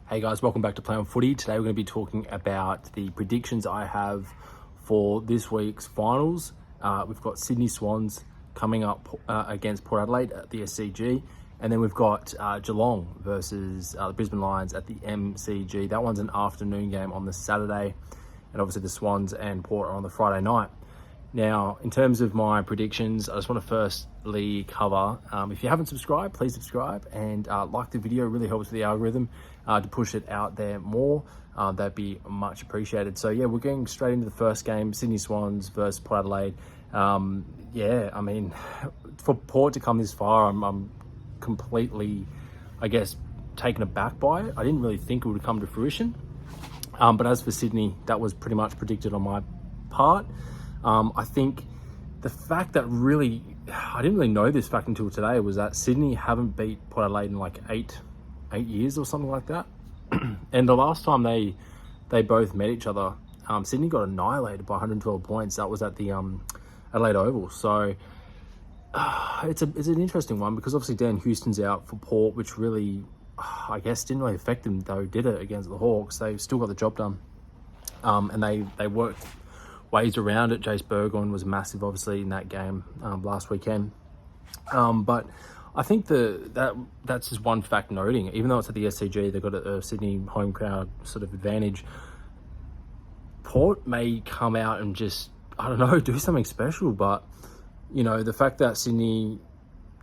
Hey guys, welcome back to Play on Footy. Today we're going to be talking about the predictions I have for this week's finals. We've got Sydney Swans coming up against Port Adelaide at the SCG. And then we've got Geelong versus the Brisbane Lions at the MCG. That one's an afternoon game on the Saturday. And obviously the Swans and Port are on the Friday night. Now, in terms of my predictions, I just want to firstly cover, if you haven't subscribed, please subscribe and like the video. It really helps with the algorithm to push it out there more. That'd be much appreciated. So yeah, we're getting straight into the first game, Sydney Swans versus Port Adelaide. Yeah, I mean, for Port to come this far, I'm completely, I guess, taken aback by it. I didn't really think it would come to fruition. But as for Sydney, that was pretty much predicted on my part. I think the fact that really, I didn't really know this fact until today, was that Sydney haven't beat Port Adelaide in like eight years or something like that. And the last time they both met each other, Sydney got annihilated by 112 points. That was at the Adelaide Oval. So it's an interesting one, because obviously Dan Houston's out for Port, which really, I guess, didn't really affect them, though, did it, against the Hawks? They still got the job done. And they worked ways around it. Jace Burgoyne was massive, obviously, in that game last weekend. But I think that's just one fact noting. Even though it's at the SCG, they've got a Sydney home crowd sort of advantage. Port may come out and just, I don't know, do something special. But, you know, the fact that Sydney,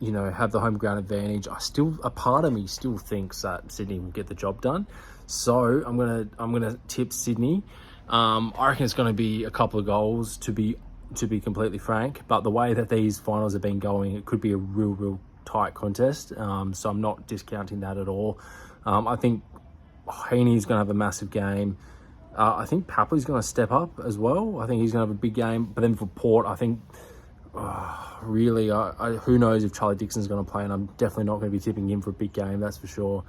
you know, have the home ground advantage, a part of me still thinks that Sydney will get the job done. So I'm gonna tip Sydney. I reckon it's going to be a couple of goals, to be completely frank. But the way that these finals have been going, it could be a real tight contest. So I'm not discounting that at all. I think Heaney's going to have a massive game. I think Papley's going to step up as well. I think he's going to have a big game. But then for Port, I think really, who knows if Charlie Dixon's going to play, and I'm definitely not going to be tipping him for a big game, that's for sure.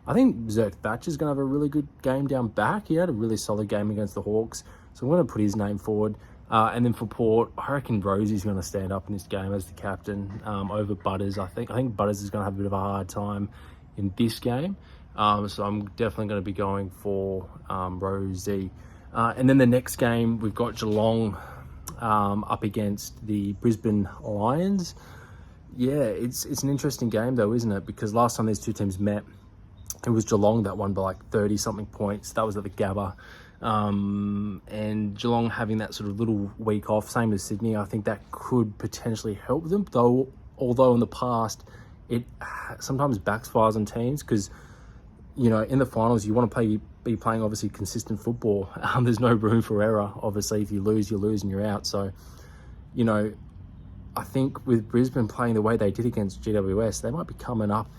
I think Zerk Thatcher's going to have a really good game down back. He had a really solid game against the Hawks, so I'm going to put his name forward. And then for Port, I reckon Rosie's going to stand up in this game as the captain over Butters. I think Butters is going to have a bit of a hard time in this game. So I'm definitely going to be going for Rosie. And then the next game, we've got Geelong up against the Brisbane Lions. Yeah, it's an interesting game though, isn't it? Because last time these two teams met, it was Geelong that won by like 30-something points. That was at the Gabba. And Geelong having that sort of little week off, same as Sydney, I think that could potentially help them. Although in the past, it sometimes backfires on teams, because, you know, in the finals, you want to be playing, obviously, consistent football. There's no room for error. Obviously, if you lose, you lose and you're out. So, you know, I think with Brisbane playing the way they did against GWS, they might be coming up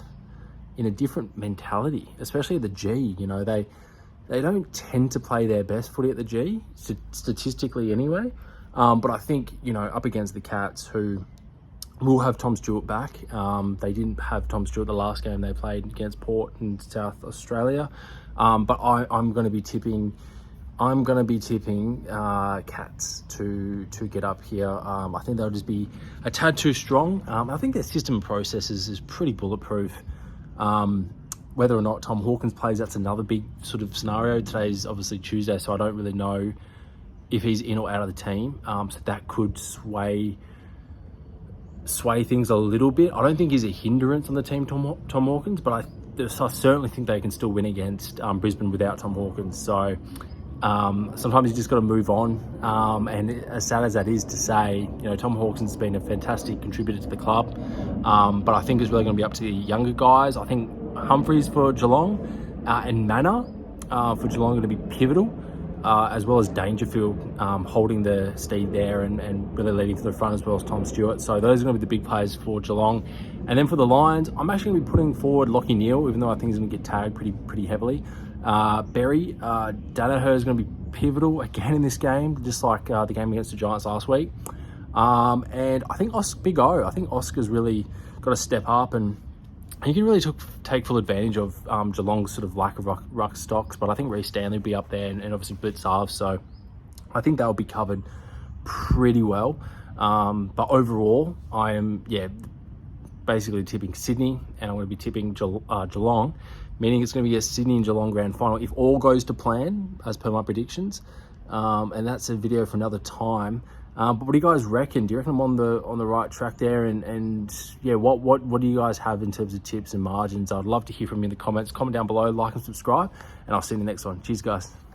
in a different mentality, especially at the G. You know, they don't tend to play their best footy at the G, statistically anyway. But I think, you know, up against the Cats, who will have Tom Stewart back. They didn't have Tom Stewart the last game they played against Port in South Australia. But I'm going to be tipping Cats to get up here. I think they'll just be a tad too strong. I think their system and processes is pretty bulletproof. Whether or not Tom Hawkins plays, that's another big sort of scenario. Today's obviously Tuesday, so I don't really know if he's in or out of the team. So that could sway things a little bit. I don't think he's a hindrance on the team, Tom Hawkins, but I certainly think they can still win against Brisbane without Tom Hawkins. So sometimes you just got to move on. And as sad as that is to say, you know, Tom Hawkins has been a fantastic contributor to the club. But I think it's really going to be up to the younger guys. I think Humphreys for Geelong and Manor for Geelong are going to be pivotal, as well as Dangerfield holding the steed there and really leading to the front, as well as Tom Stewart. So those are going to be the big players for Geelong. And then for the Lions, I'm actually going to be putting forward Lachie Neale, even though I think he's going to get tagged pretty heavily. Berry Danaher is going to be pivotal again in this game, just like the game against the Giants last week. And I think Big O. I think Oscar's really got to step up, and he can really take full advantage of Geelong's sort of lack of ruck stocks. But I think Reece Stanley will be up there, and obviously Blitz halves. So I think they'll be covered pretty well. But overall, I am basically tipping Sydney, and I'm going to be tipping Geelong. meaning it's going to be a Sydney and Geelong grand final if all goes to plan as per my predictions. And that's a video for another time. But what do you guys reckon? Do you reckon I'm on the right track there? And yeah, what do you guys have in terms of tips and margins? I'd love to hear from you in the comments. Comment down below, like and subscribe, and I'll see you in the next one. Cheers, guys.